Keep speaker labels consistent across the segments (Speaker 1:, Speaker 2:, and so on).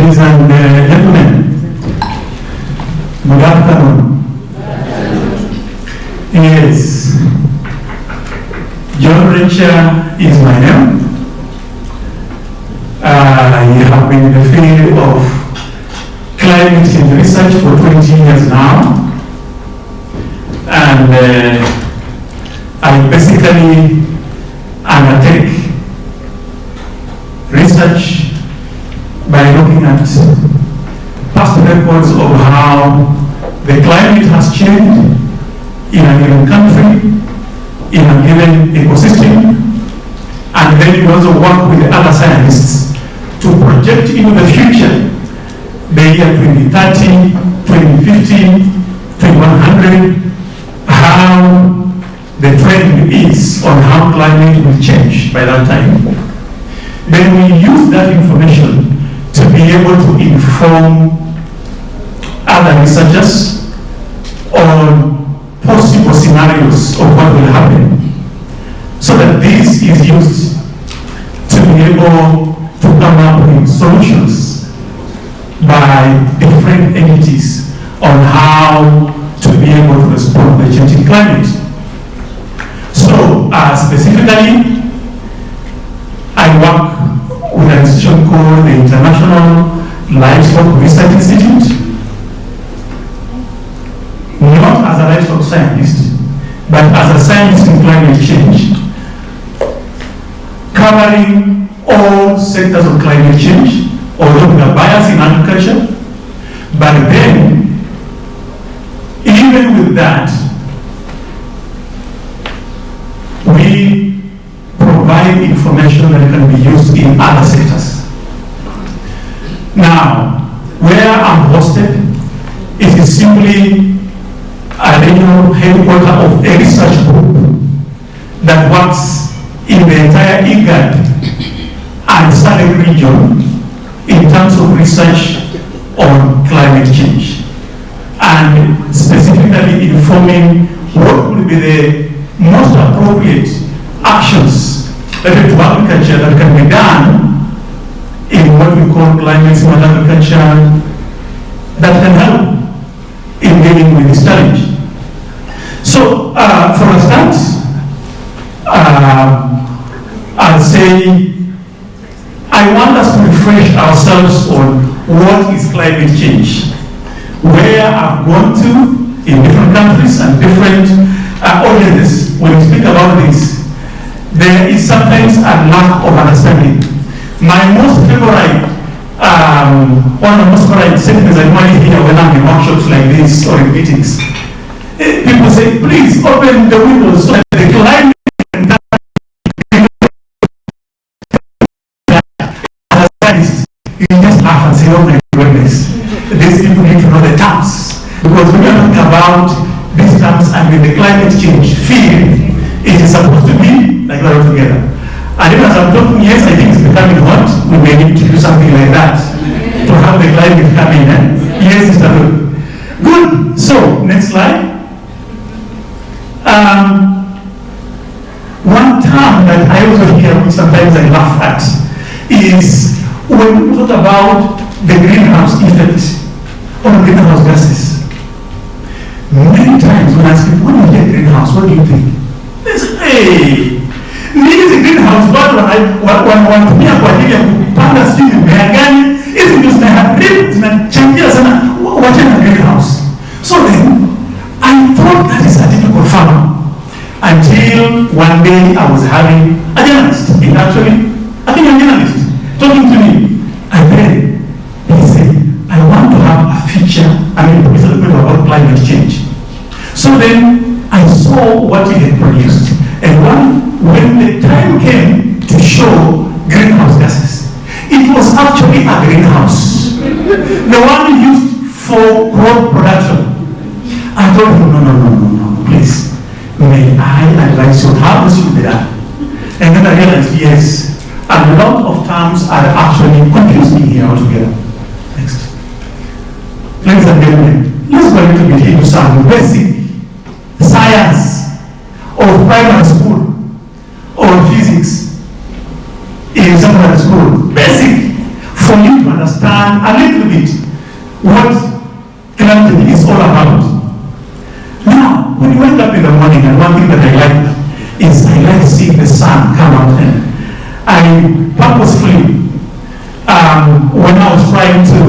Speaker 1: Ladies and gentlemen, good afternoon. Yes, John Recha is my name. I have been in the field of climate change research for 20 years now. And I basically undertake research by looking at past records of how the climate has changed in a given country, in a given ecosystem, and then we also work with other scientists to project into the future, the year 2030, 2050, 2100, how the trend is on how climate will change by that time. Then we use that information to be able to inform other researchers on possible scenarios of what will happen, so that this is used to be able to come up with solutions by different entities on how to be able to respond to the changing climate. So specifically, I work with an institution called the International Livestock Research Institute, not as a livestock scientist, but as a scientist in climate change, covering all sectors of climate change, although we are biased in agriculture. But then, even with that, we provide information that can be used in other sectors. Now, where I'm hosted, it is simply a regional headquarters of a research group that works in the entire IGAD and SADC region in terms of research on climate change, and specifically informing what will be the most appropriate actions related to agriculture that can be done in what we call climate smart agriculture that can help in dealing with this challenge. So, for instance, I'll say I want us to refresh ourselves on what is climate change, where I've gone to in different countries and different audiences. When we speak about this, there is sometimes a lack of understanding. My most favorite, one of the most favorite sentences I normally hear when I'm in workshops like this or in meetings, people say, please open the windows so that the climate can come. As a scientist, you just laugh and say, oh my goodness, these people need to know the terms. Because we are talking about these terms, and with the climate change field, it is supposed to be like we're all together. And even as I'm talking, yes, I think it's becoming hot. We may need to do something like that to have the climate come in. Yes, Mr. Good. Good. So, next slide. One term that I also hear, which sometimes I laugh at, is when we talk about the greenhouse effect on greenhouse gases. Many times when I ask people, what is a greenhouse? What do you think? They say, hey, nini zi greenhouse watu wanatumia kwa ajili ya kupanda sijui mimea gani, hizi ndio zinaharibu, zinachangia sana, wachana greenhouse. So then, I thought that is a typical farmer until one day I was having a journalist, I think a journalist, talking to me. And then he said, I want to have a feature, it's a little bit about climate change. So then I saw what he had produced. And when the time came to show greenhouse gases, it was actually a greenhouse. The one used for crop production. I told him, no, please. May I advise you how this should be done? And then I realized, yes, a lot of terms are actually confusing here altogether. Next. Ladies and gentlemen, let's go into bit into some basic science of primary school or physics in secondary school. Basic for you to understand a bit what climate change is all about. Now, when you wake up in the morning, and one thing that I like is I like seeing the sun come out, and I purposefully, when I was trying to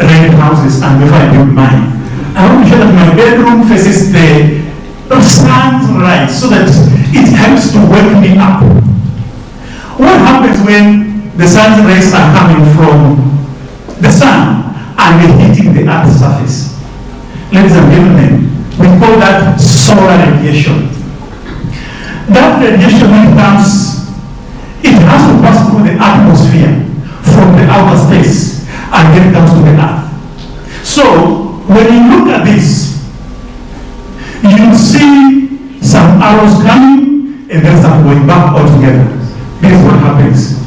Speaker 1: rent houses and before I built mine, I want to show that my bedroom faces the sun's rise so that it helps to wake me up. What happens when the sun's rays are coming from the sun and they're hitting the earth's surface? Ladies and gentlemen, we call that solar radiation. That radiation, when it comes, it has to pass through the atmosphere from the outer space and then it comes to the earth. So, when you look at this, you see some arrows coming and then some going back altogether. This is what happens.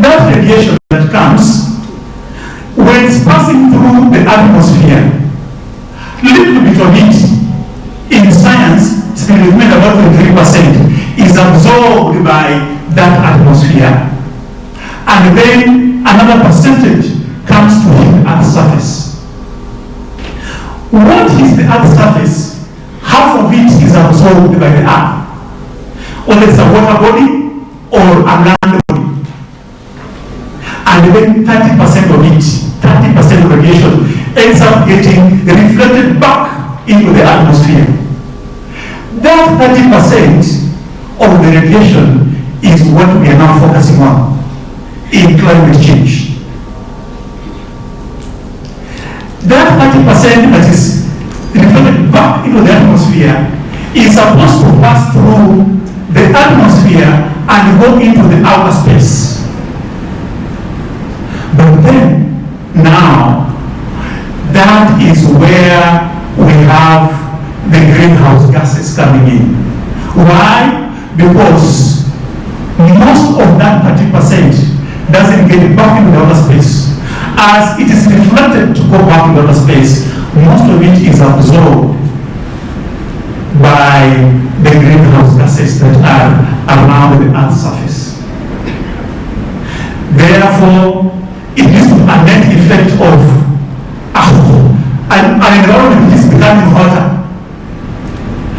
Speaker 1: That radiation that comes, when it's passing through the atmosphere, little bit of it in science, it's been made about 23%, is absorbed by that atmosphere. And then another percentage comes to hit the Earth's surface. What is the Earth's surface? Half of it is absorbed by the Earth. Whether it's a water body or a land body. And then 30% of it, 30% of radiation ends up getting reflected back into the atmosphere. That 30% of the radiation is what we are now focusing on in climate change. That 30% that is reflected back into the atmosphere is supposed to pass through the atmosphere and go into the outer space. But then, now, that is where we have the greenhouse gases coming in. Why? Because most of that 30% doesn't get back into the outer space. As it is reflected to go back into outer space, most of it is absorbed by the greenhouse gases that are around the Earth's surface. Therefore, it leads to a net effect of an environment that is becoming hotter.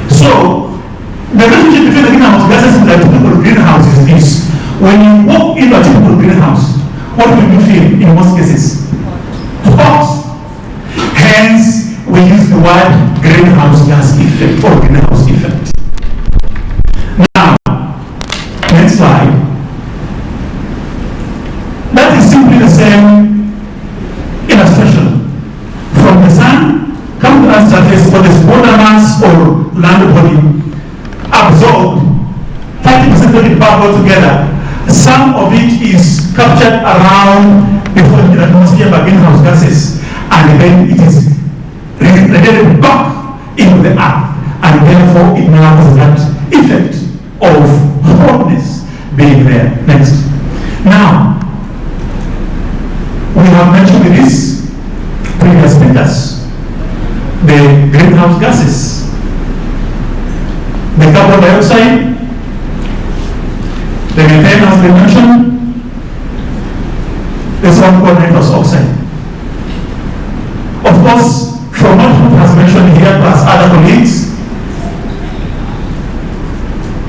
Speaker 1: So, the relationship between the greenhouse gases and the typical greenhouse is this. When you walk into a typical greenhouse, what will you feel in most cases? Hot. Hence, we use the word greenhouse gas effect or greenhouse effect. Now, next slide. That is simply the same illustration. From the sun, come to Earth's surface, whether it's water mass or land body, absorbed, 30% of it back altogether. Some of it is captured around before the atmosphere by greenhouse gases, and then it is radiated back into the earth, and therefore it now has that effect of hotness being there. Next. Now, we have mentioned this previous speakers, the greenhouse gases, the carbon dioxide, the methane has been mentioned, there's one called nitrous oxide. Of course, from what Ruth has mentioned here, plus other colleagues,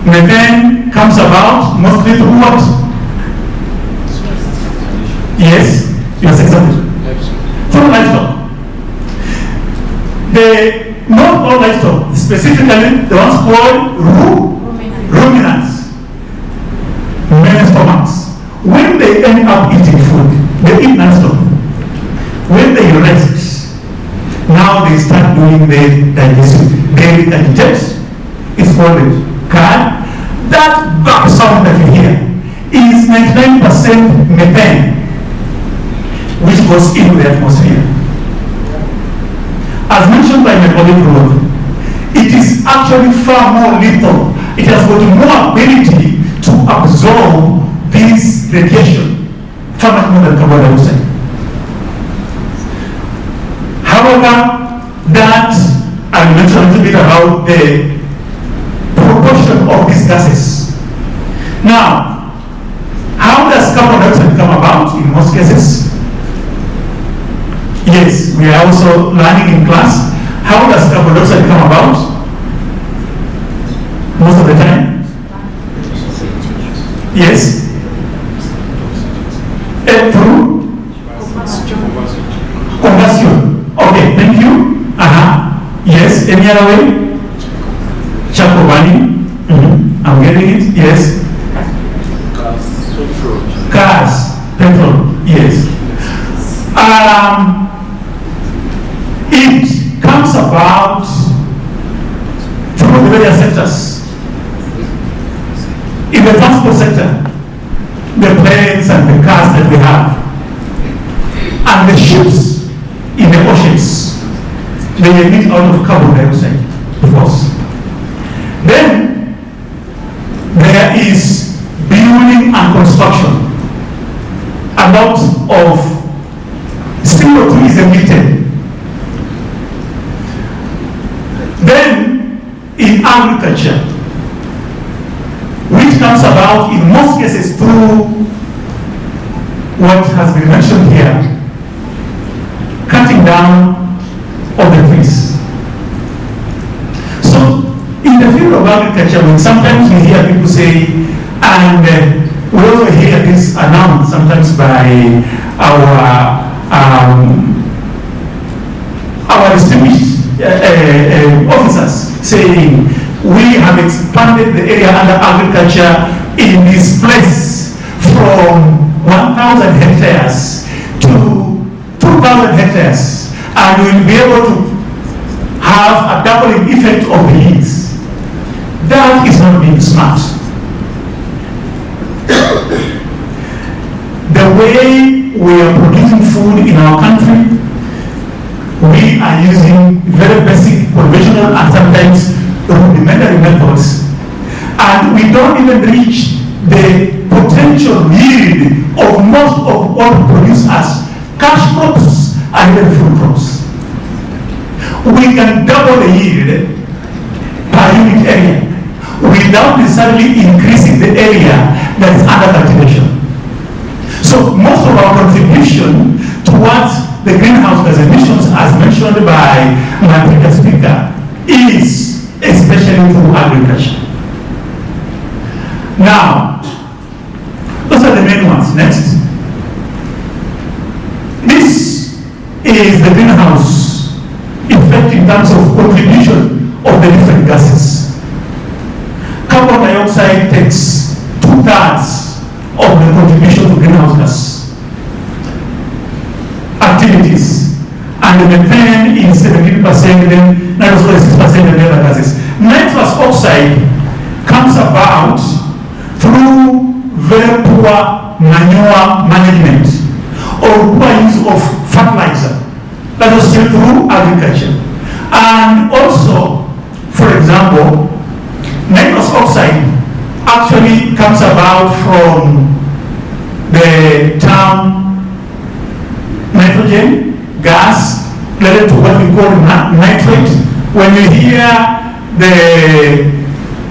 Speaker 1: methane comes about mostly through what? Yes, exactly. Through livestock. Not all livestock, specifically the ones called ruminants. Many stomachs. When they end up eating food, they eat non-stop. When they rest, now they start doing the digestion. They digest. It's called a card. That back sound that you hear is 99% methane, which goes into the atmosphere. As mentioned by my colleague Ruth, it is actually far more lethal. It has got more ability to absorb this radiation, far much more than carbon dioxide. However, that I mentioned a little bit about the proportion of these gases. Now, how does carbon dioxide come about in most cases? Yes, we are also learning in class. How does carbon dioxide come about? Most of the time? Yes? Through? Combustion. Okay, thank you. Yes, any other way? Charcoal burning. I'm getting it. Yes. Cars. Petrol. Yes. It comes about through the various sectors. In the transport sector, the planes and the cars that we have, and the ships in the oceans, they emit out of carbon dioxide, of course. Then there is building and construction. A lot of CO2 is emitted. Then in agriculture, which comes about in most cases through what has been mentioned here, cutting down of the trees. So in the field of agriculture, when sometimes we hear people say, and we also hear this announced sometimes by our distinguished officers saying, we have expanded the area under agriculture in this place from 1,000 hectares to 2,000 hectares, and we will be able to have a doubling effect of the yields. That is not being smart. The way we are producing food in our country, we are using very basic, conventional, and sometimes rudimentary methods, and we don't even reach the potential yield of most of what we produce as cash crops and even food crops. We can double the yield per unit area without necessarily increasing the area that is under cultivation. So most of our contribution towards the greenhouse gas emissions, as mentioned by my previous speaker, is especially through agriculture. Now, those are the main ones. Next. This is the greenhouse effect in terms of contribution of the different gases. Carbon dioxide takes 2/3 of the contribution to greenhouse gas activities, and the methane is 17%, then nitrogen is 6%, and the other gases. Nitrous oxide comes about through very poor manure management or poor use of fertilizer. That is still through agriculture. And also, for example, nitrous oxide actually comes about from the term nitrogen gas related to what we call nitrate. When you hear the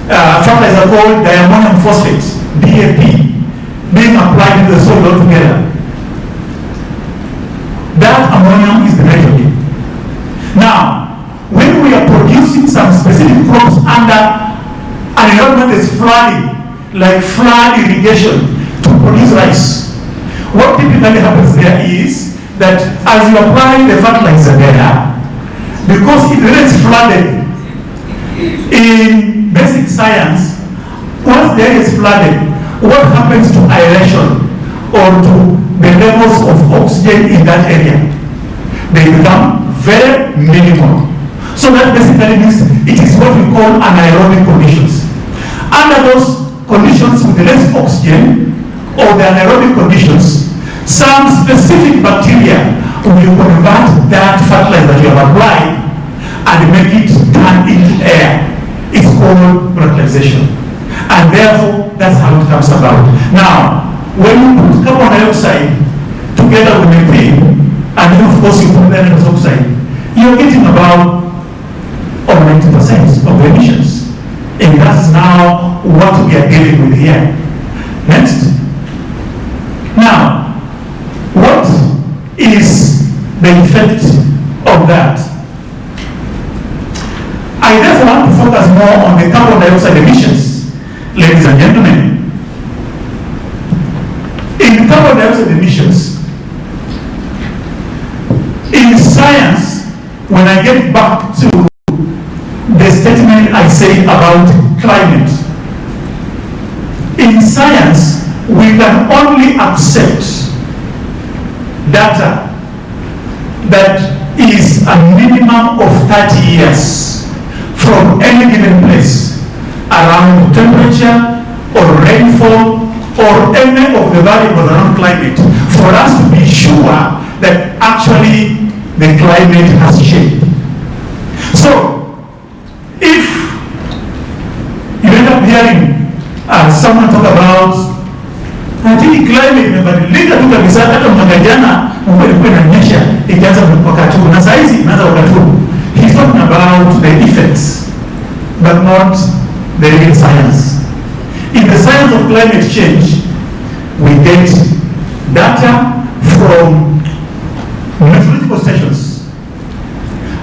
Speaker 1: fertilizer called diammonium phosphate, DAP, being applied to the soil altogether, that ammonium is the nitrogen. Now, when we are producing some specific crops under an environment that is flooding, like flood irrigation to produce rice, what typically happens there is that as you apply the fertilizer there, because it is flooded, in basic science, once the area is flooded, what happens to aeration or to the levels of oxygen in that area? They become very minimal. So that basically means it is what we call anaerobic conditions. Under those conditions with less oxygen or the anaerobic conditions, some specific bacteria will convert that fertilizer that you have applied and make it turn into air. It's called volatilization. And therefore, that's how it comes about. Now, when you put carbon dioxide together with methane, and then of course you put nitrous oxide, you're getting about 90% of the emissions. And that's now what we are dealing with here. Next. Now, what is the effect of that. I therefore want to focus more on the carbon dioxide emissions, ladies and gentlemen. In carbon dioxide emissions, in science, when I get back to the statement I said about climate, in science, we can only accept data that is a minimum of 30 years from any given place around temperature or rainfall or any of the variables around climate for us to be sure that actually the climate has changed. So, if you end up hearing someone talk about I think climate imebadilika tu kabisa, hata mwaka jana mvua ilikuwa inanyesha ikianza wakati huu na saa hizi inaanza wakati huu. He's talking about the effects but not the real science. In the science of climate change, we get data from meteorological stations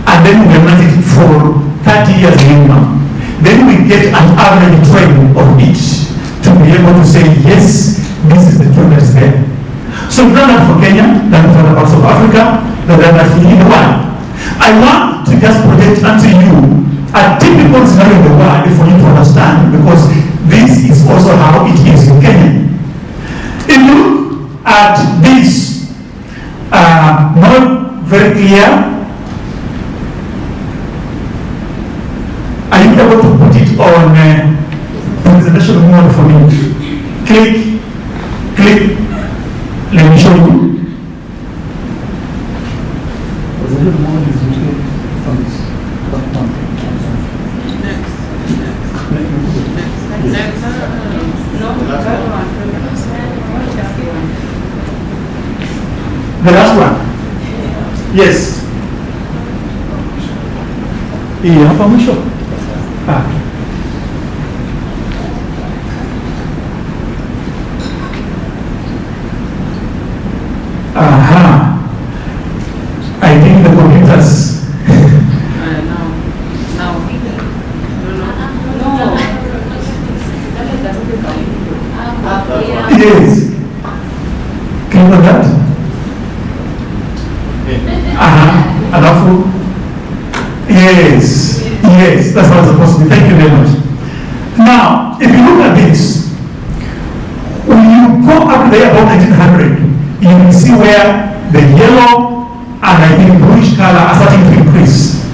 Speaker 1: and then we analyze it for 30 years minimum. Then we get an average trend of each to be able to say, yes, this is the trend that is there. So we've done that for Kenya, done for other parts of Africa, we've done that in the world. I want to just project unto you a typical scenario in the world for you to understand, because this is also how it is in Kenya. If you look at this, not very clear. Are you able to put it on presentation mode for me? Click. Let me show you. The last one. Yes. Y hapa mwisho. I think the computers. Yes. Can you know that? Alafu. Yes, that's what it's supposed to be. Thank you very much. Now, if you look at this, when you go up there about 1900, you will see where the yellow and I think bluish color are starting to increase.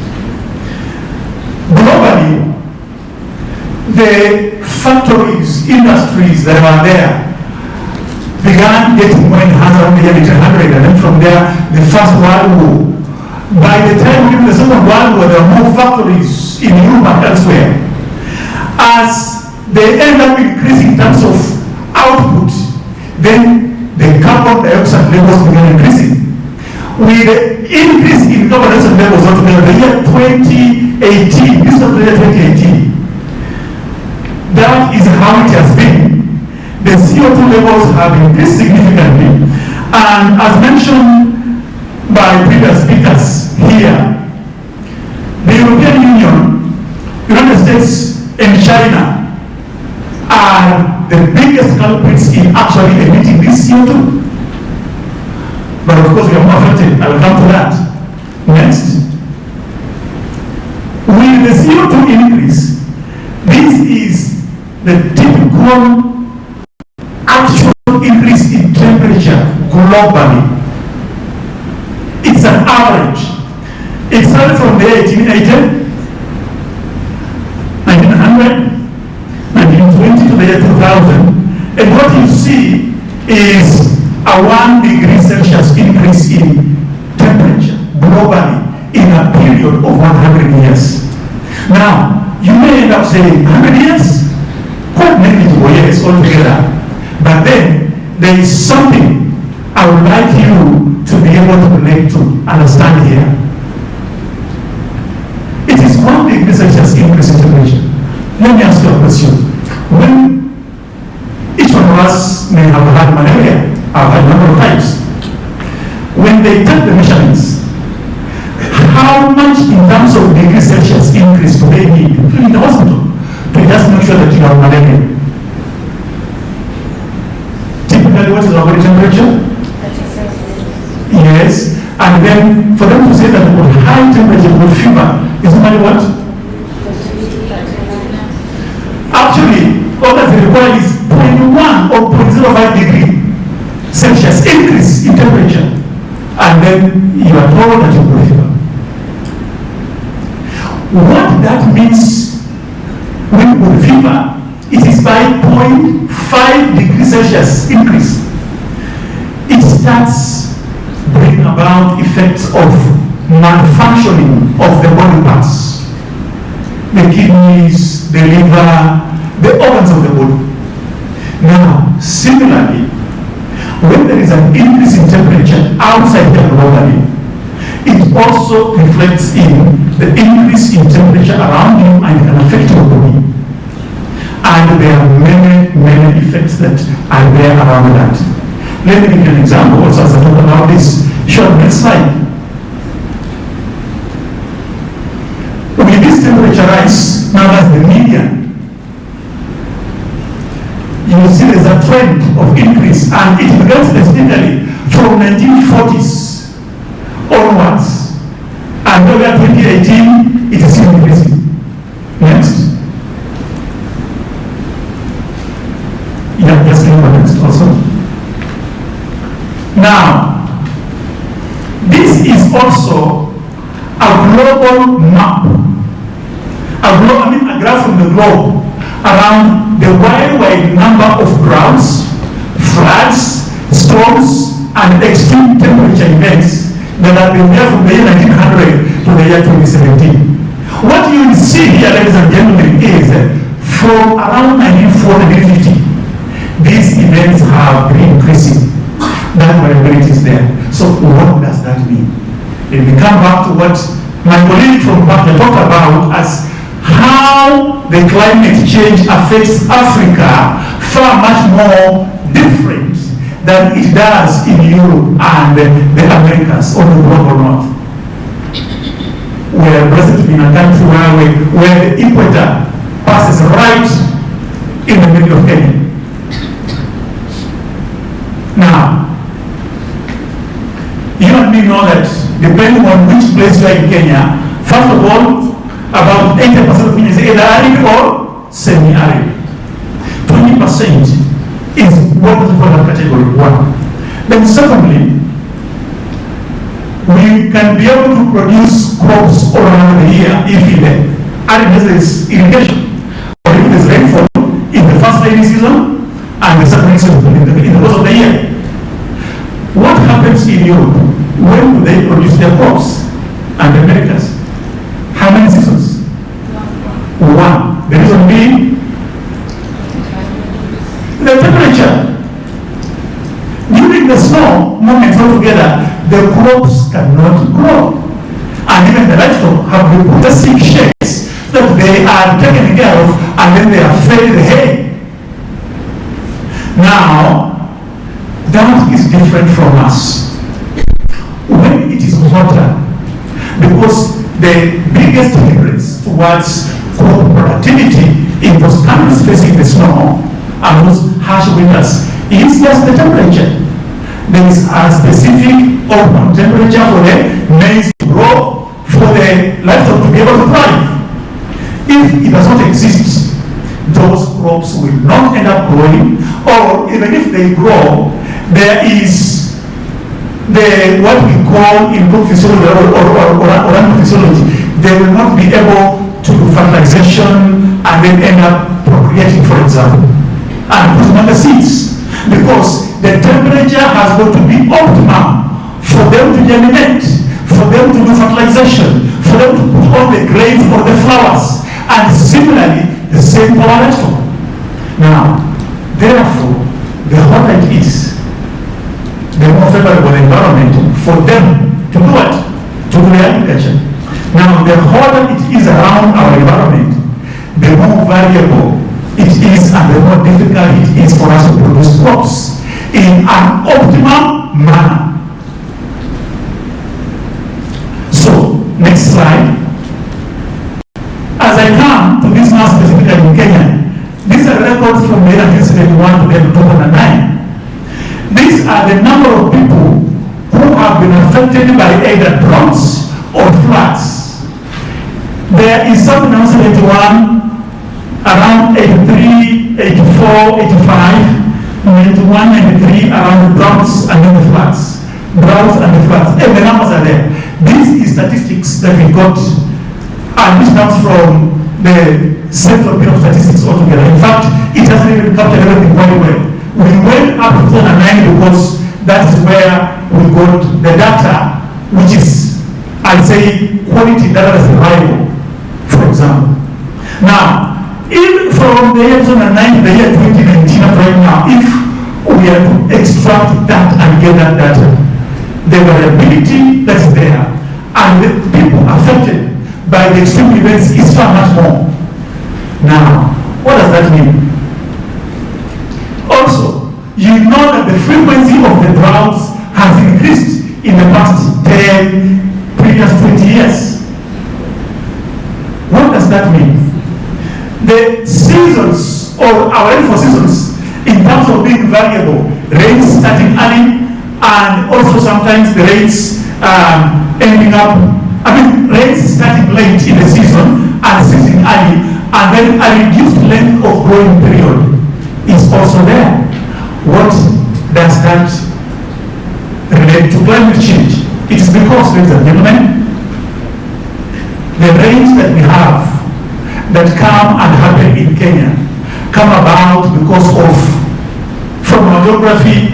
Speaker 1: Globally, the factories, industries that were there began getting more enhanced around the year 1800, and then from there, the First World War. By the time of the Second World War, there were more factories in Europe and elsewhere. As they end up increasing in terms of output, then the carbon dioxide levels began increasing. With the increase in carbon dioxide levels altogether, the year 2018, this was the year 2018, that is how it has been. The CO2 levels have increased significantly, and as mentioned by previous speakers here, the European Union, United States, and China are the biggest culprits in actually emitting this CO2. But of course, we are more affected. I will come to that next. With the CO2 increase, this is the typical actual increase in temperature globally. It's an average. It started from the 1880, 1900, 1920 to the year 2000, and what you see is a 1 degree Celsius increase in temperature globally in a period of 100 years. Now, you may end up saying 100 years? Quite negligible, yes, altogether. But then there is something I would like you to be able to relate to, understand here. It is 1 degree Celsius increase in temperature. Let me ask you a question. When each one of us may have had malaria, I've had a number of times. When they take the measurements, you in the hospital to just make sure that you have malaria. Typically, what is our body temperature? Yes. And then for them to say that with high temperature, with fever, is normally what? Actually, all that they require is 0.1 or 0.05 degree Celsius increase in temperature. And then you are told that you have fever. What that means with fever, it is by 0.5 degrees Celsius increase. It starts bring about effects of malfunctioning of the body parts, the kidneys, the liver, the organs of the body. Now, similarly, when there is an increase in temperature outside the body, it also reflects in the increase in temperature around you and can affect your body. And there are many, many effects that are there around that. Let me give you an example also as I talk about this. Sure, next slide. With this temperature rise, now that's the median. You see there's a trend of increase, and it began specifically from 1940s onwards. And over 2018, it is still increasing. Next. Yeah, just click on next also. Now, this is also a global map, a graph from the globe around the wide number of droughts, floods, storms, and extreme temperature events that have been there from the year 1900 to the year 2017. What you will see here, ladies and gentlemen, is from around 1940-1950, these events have been increasing. That variability is there. So what does that mean? If we come back to what my colleague from Pakistan talked about as how the climate change affects Africa far much more different than it does in Europe and the Americas or the global north. We are blessed to be in a country where the equator passes right in the middle of Kenya. Now, you and me know that depending on which place you are in Kenya, first of all, about 80% of Kenya is either arid or semi-arid. 20% is what is called category 1. Then secondly, we can be able to produce crops all around the year if the aridness is irrigation, or if there's rainfall in the first rainy season and the second rainy season in the course of the year. What happens in Europe? When do they produce their crops? And the Americas? How many seasons? One. The reason being the temperature. During the snow moments altogether, the crops cannot grow. And even the livestock have reported sick sheds that they are taken care of and then they are fed the hay. Now, that is different from us. When it is hotter, because the biggest hindrance towards crop productivity in those countries facing the snow and those harsh winters is just the temperature. There is a specific optimum temperature for the maize to grow, for the livestock to be able to thrive. If it does not exist, those crops will not end up growing, or even if they grow, there is what we call in group physiology or animal physiology, they will not be able to do fertilization and then end up procreating, for example, and putting on the seeds, because the temperature has got to be optimum for them to germinate, for them to do fertilization, for them to put on the grains or the flowers, and similarly the same for livestock. Now, therefore, the hotter it is, the more favorable environment for them to do it, to do the agriculture. Now, the hotter it is around our environment, the more variable it is and the more difficult it is for us to produce crops in an optimum manner. So, next slide. As I come to more specifically in Kenya. These are records from the year 1971 to 2009. These are the number of people who have been affected by either droughts or floods. There is something in 1971, around 83, 84, 85, 91, 93, around the droughts and then the floods. Droughts and the floods. And the numbers are there. This is statistics that we got, and this comes from the Central Bureau of Statistics altogether. In fact, it hasn't even captured everything very well. We went up to 2009 because that is where we got the data, which is, I'd say, quality data that's reliable, for example. Now, even from the year 2009 to the year 2019 up right now, if we are to extract that and get that data, the variability that's there and the people affected by the extreme events is far much more. Now, what does that mean? Also, you know that the frequency of the droughts has increased in the past 10, previous 20 years. What does that mean? The seasons, or our rainfall seasons, in terms of being variable, rains starting early, and also sometimes the rains rains starting late in the season and ceasing early, and then a reduced length of growing period is also there. What does that relate to climate change? It is because, ladies and gentlemen, the rains that we have that come and happen in Kenya come about because of, from our geography,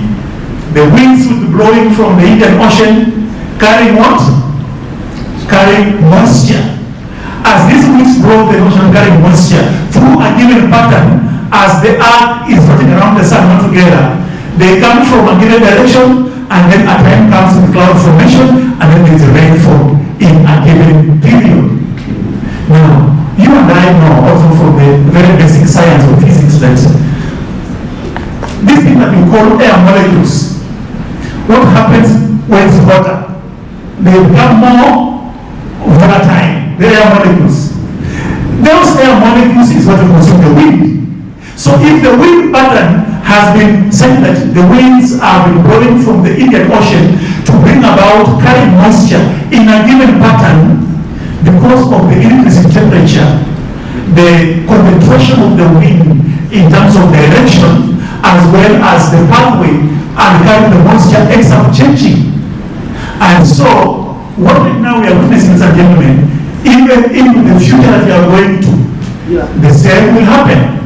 Speaker 1: the winds will be blowing from the Indian Ocean, carrying what? Carrying moisture. As these winds blow the ocean carrying moisture through a given pattern, as the earth is rotating around the sun altogether, they come from a given direction, and then a time comes with cloud formation, and then there is a rainfall in a given period. Now, you and I know also from the very basic science of physics that this thing that we call air molecules, what happens when it's hotter? They become more volatile, the air molecules. Those air molecules is what we consume the wind. So if the wind pattern has been said that the winds have been blowing from the Indian Ocean to bring about carrying moisture in a given pattern, because of the increase in temperature, the concentration of the wind in terms of direction as well as the pathway and carrying the moisture ends up changing. And so, what right now we are witnessing, ladies and gentlemen, even in the future that we are going to, the same will happen.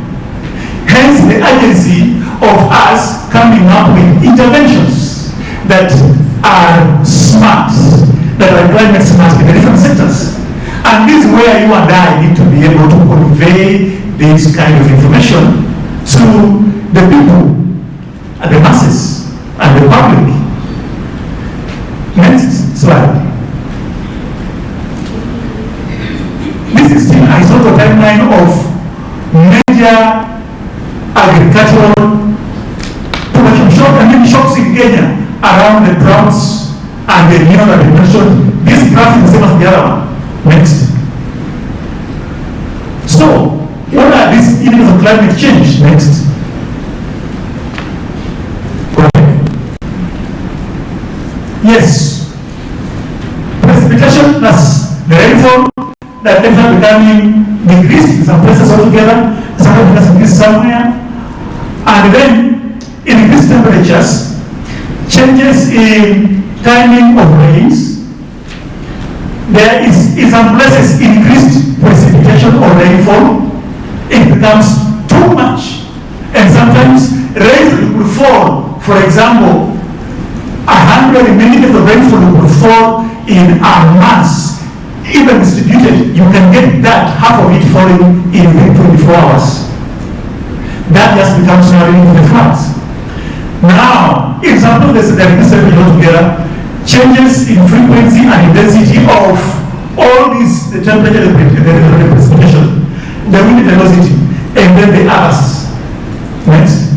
Speaker 1: Hence the urgency of us coming up with interventions that are smart, that are climate smart in the different sectors. And this is where you and I need to be able to convey this kind of information to the people, and the masses, and the public. Next slide. This is still a sort of timeline of major agricultural production shocks in Kenya around the droughts and the new that we mentioned. This graph is the same as the other one. Next. So, what are these indicators of climate change? Next. Go ahead. Yes. Precipitation plus the rainfall that ends up becoming decreased in some places altogether, some places increased somewhere, and then increased temperatures, changes in timing of rains. There is in some places increased precipitation or rainfall. It becomes too much, and sometimes rain will fall. For example, 100 millimeters of rainfall will fall in a mass, even distributed. You can get that half of it falling in within 24 hours. That just becomes now into the floods. Now, example, there's a temperature altogether. Changes in frequency and intensity of all these, the temperature, the precipitation, the wind velocity, and then the others. Next.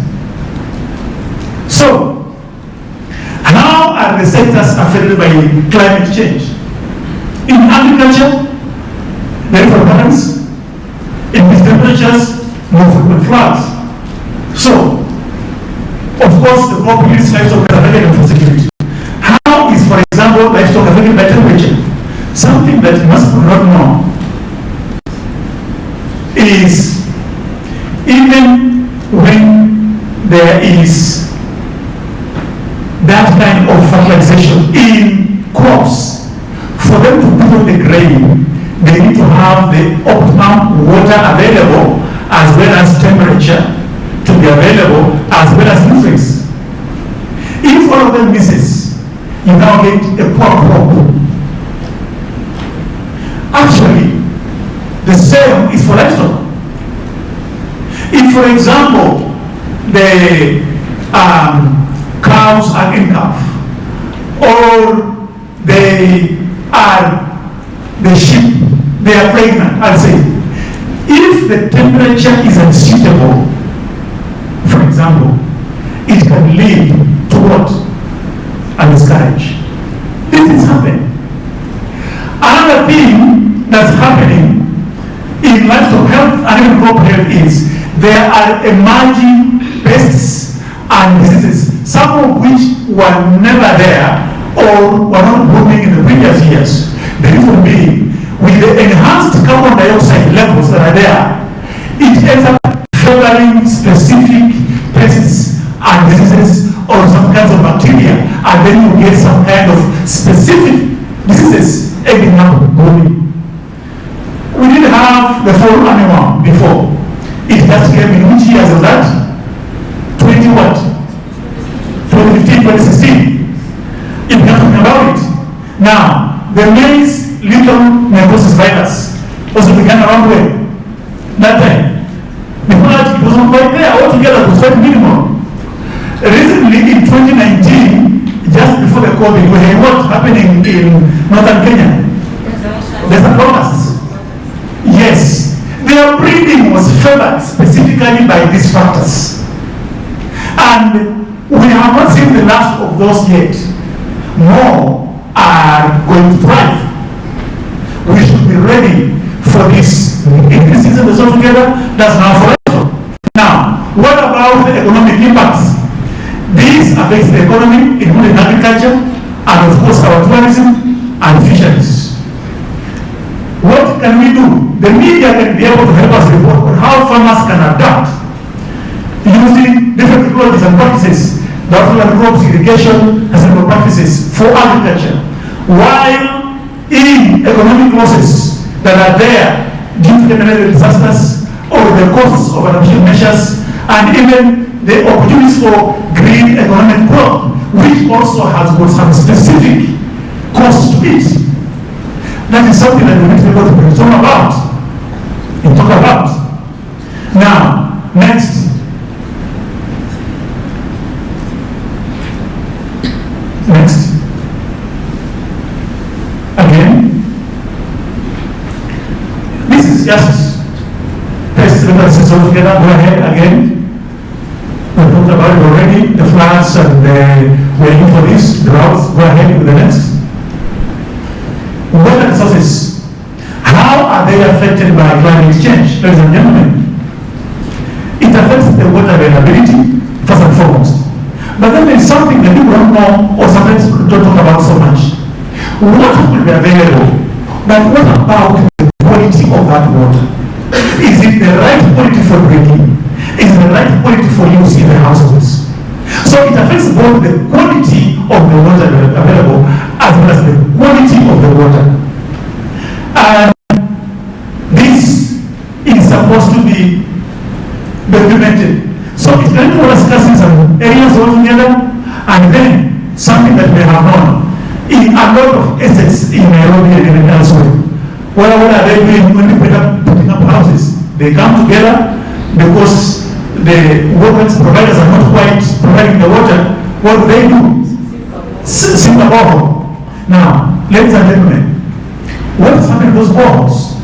Speaker 1: So, how are the sectors affected by climate change? In agriculture, rainfall patterns, In these temperatures, no frequent floods. So, of course, the populace livestock is affected in food security. How is, for example, livestock affected by temperature? Something that most people not know is even when there is that kind of fertilization in crops, for them to put on the grain, they need to have the optimum water available as well as temperature to be available as well as nutrients. If all of them misses, you now get a poor crop. Actually, the same is for livestock. If, for example, the cows are in calf, or the sheep, they are pregnant, I'll say. If the temperature is unsuitable, for example, it can lead to what? A miscarriage. This is happening. Another thing that's happening in livestock health and even crop health is there are emerging pests and diseases, some of which were never there or were not booming in the previous years. The reason being, with the enhanced carbon dioxide levels that are there, it ends up favoring specific pests and diseases or some kinds of bacteria, and then you get some kind of specific diseases ending up booming. We didn't have the fall animal before. It just came in which years of that? 20 what? 2015, 2016. If you're talking about it. Now, the maize little necrosis virus also began around when? That time. Before that, it wasn't quite there altogether, it was quite minimal. Recently, in 2019, just before the COVID, we had what happening in northern Kenya? There's a locusts. Yes. Their breeding was favored specifically by these factors. And we have not seen the last of those yet. More are going to thrive. We should be ready for this. In this season, that's all together, that's now forever. Now, what about the economic impacts? This affects the economy, including agriculture, and of course our tourism and fisheries. What can we do? The media can be able to help us report on how farmers can adapt using different technologies and practices, the crops, irrigation, and several practices for agriculture, while in economic losses that are there due to natural disasters or the costs of adaptation measures, and even the opportunities for green economic growth, which also has got some specific costs to it. That is something that we need to be able to brainstorm about and talk about. Now, next. Next. Again. This is just pest references all together. Go ahead again. We talked about it already, the floods and we're in for this, droughts. Go ahead with the next. Water resources. How are they affected by climate change, ladies and gentlemen? It affects the water availability, first and foremost. But then there's something that people don't know or sometimes don't talk about so much. Water will be available, but what about the quality of that water? Is it the right quality for drinking? Is it the right quality for use in the households? So it affects both the quality of the water available as well as the quality of the water. And this is supposed to be documented. So it's going to discuss in some areas altogether, and then something that we have known in a lot of estates in Nairobi and even elsewhere. What are they doing when they putting up houses? They come together because the water providers are not quite providing the water. What do? Sink a borehole. Now, ladies and gentlemen, what is happening to those boreholes?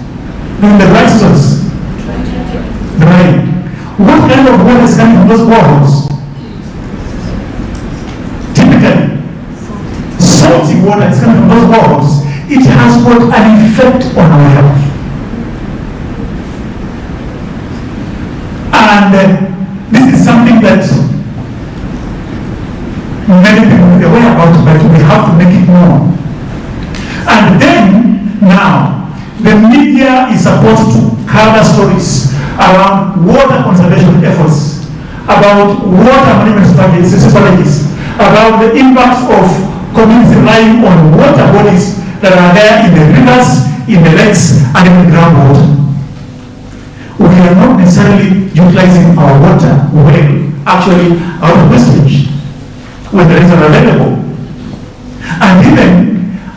Speaker 1: In the dry seasons, the rain. What kind of water is coming from those boreholes? Typically, salty water is coming from those boreholes. It has got an effect on our health. And this is something that many people are aware about, but we have to make it known. And then, now, the media is supposed to cover stories around water conservation efforts, about water management strategies, about the impact of communities relying on water bodies that are there in the rivers, in the lakes, and in the groundwater. We are not necessarily utilizing our water well, actually out of wastage, when there is available. And even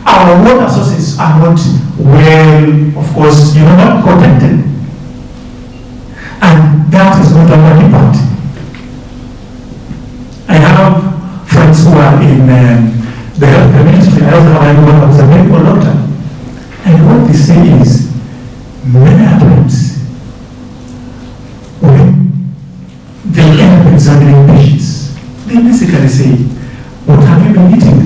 Speaker 1: our water sources are not well, of course, not protected. And that is not our impact. I have friends who are in the health ministry. I also have one who is a medical doctor. And what they say is, many times, when they end up examining patients, they basically say, what have you been eating?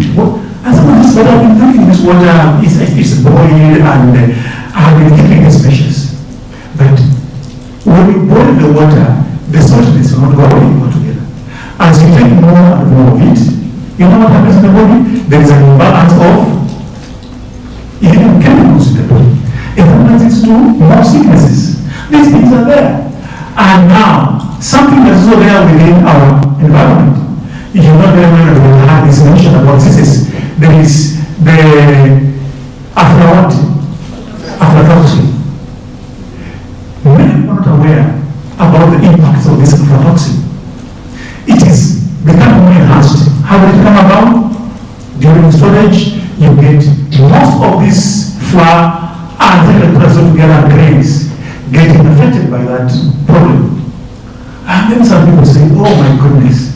Speaker 1: As someone says, what I've been drinking this water, it's boiled and I've been keeping it precious. But when you boil the water, the saltiness will not go away altogether. As you take more and more of it, you know what happens in the body? There is an imbalance of even chemicals in the body. It happens to more sicknesses. These things are there. And now, something that's also there within our environment. If you're not very well, we have this mention about diseases. There is the aflatoxin. Many people are not aware about the impacts of this aflatoxin. It is becoming more enhanced. How will it come about? During storage, you get most of this flour and the products together and grains getting affected by that problem. And then some people say, oh my goodness,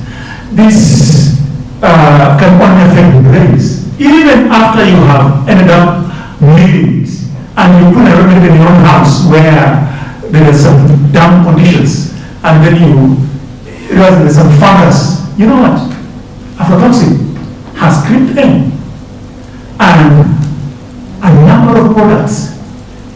Speaker 1: this can only affect the grains. Even after you have ended up milling it, and you put a remedy in your own house where there are some damp conditions, and then you realize there's some fungus, you know what? Aflatoxin has crept in. And a number of products,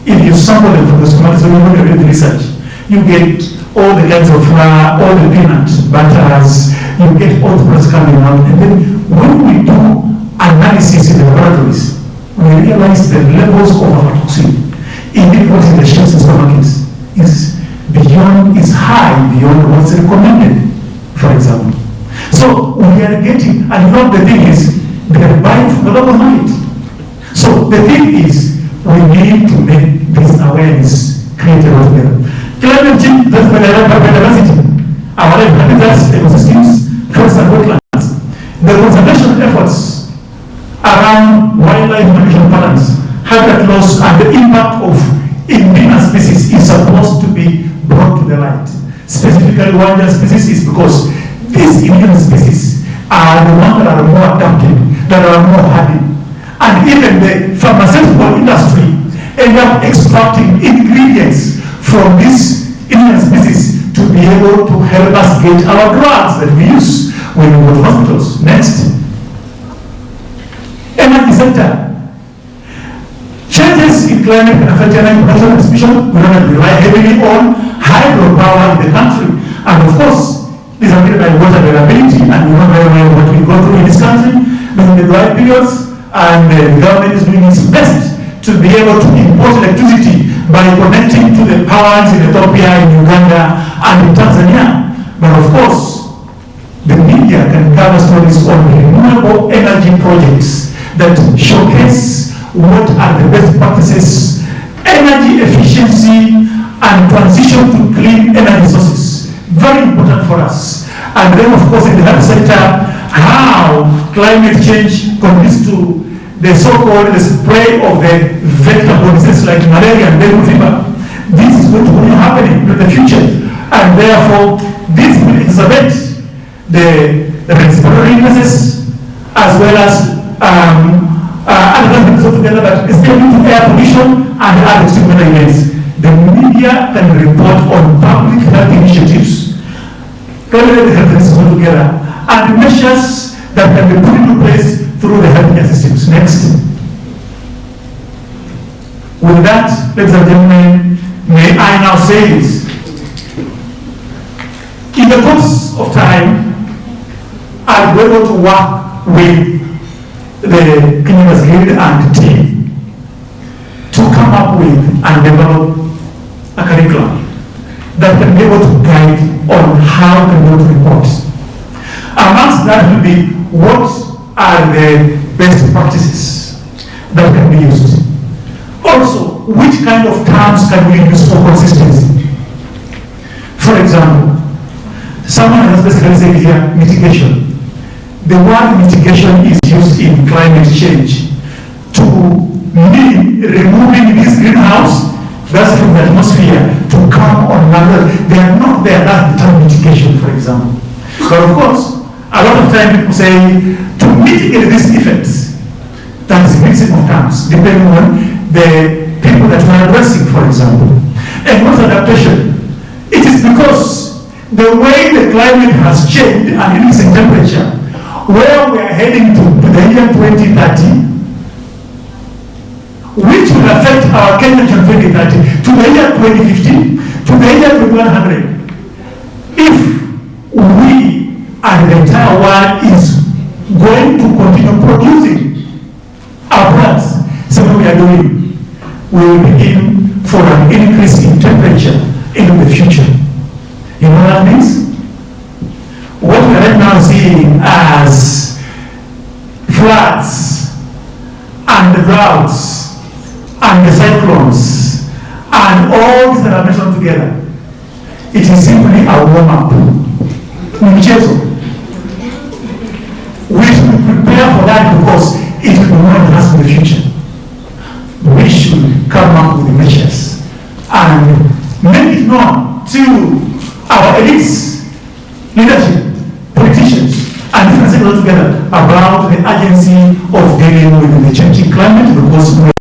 Speaker 1: if you sample them from the supermarket, so you look at the research, you get all the kinds of flour, all the peanut butters, you get all the products coming out. And then when we do analysis in the laboratories, we realize the levels of aflatoxin in what's in the shelves in supermarkets is high beyond what's recommended, for example. So we are getting, and the thing is, they are buying from the local market. So the thing is, we need to make this awareness created altogether. Climate change does biodiversity. Our habitats, ecosystems, forests and wetlands. The conservation efforts around wildlife migration patterns, habitat loss, and the impact of invasive species is supposed to be brought to the light. Specifically, wildlife species is because these invasive species are the ones that are more adapted, that are more hardy. And even the pharmaceutical industry end up extracting ingredients from these invasive species to be able to help us get our drugs that we use when we go to hospitals. Next. Energy sector. Changes in climate can affect energy production and distribution. We don't rely heavily on hydropower in the country. And of course, these are made by water availability, and we know very well what we go through in this country during the dry periods, and the government is doing its best to be able to import electricity by connecting to the powers in Ethiopia, in Uganda, and in Tanzania. But of course, the media can cover stories on renewable energy projects that showcase what are the best practices, energy efficiency, and transition to clean energy sources. Very important for us. And then, of course, in the health sector, how climate change contributes to the so-called spread of the vector diseases like malaria and dengue fever. This is going to be happening in the future. And therefore, this will exacerbate the respiratory illnesses as well as other things altogether, but especially due to air pollution and other extreme weather events. The media can report on public health initiatives, climate health risks altogether, and measures that can be put into place through the healthcare systems. Next. With that, ladies and gentlemen, may I now say this. In the course of time, I'll be able to work with the Kenya's Grid and team to come up with and develop a curriculum that can be able to guide on how to go to reports. Amongst that will be what are the best practices that can be used. Also, which kind of terms can we use for consistency? For example, someone has basically said here, mitigation. The word mitigation is used in climate change to mean removing this greenhouse gas from the atmosphere to come on another. They are not there, that's the term mitigation, for example. But of course, a lot of time people say to mitigate these effects, that is a mixing of terms, depending on the people that we are addressing, for example. And what's adaptation? It is because the way the climate has changed and increasing temperature, where we are heading to the year 2030, which will affect our Kenya to 2030, to the year 2050, to the year 2100. If we and the entire world is going to continue producing our plants, so what we are doing, we will be in for an increase in temperature in the future. You know what that means? What we are right now seeing as floods and the droughts and the cyclones and all these that are mentioned together, it is simply a warm-up. We should prepare for that because it will be more than us in the future. We should come up with the measures and make it known to our elites, leadership, politicians, and different sectors together about the urgency of dealing with the changing climate because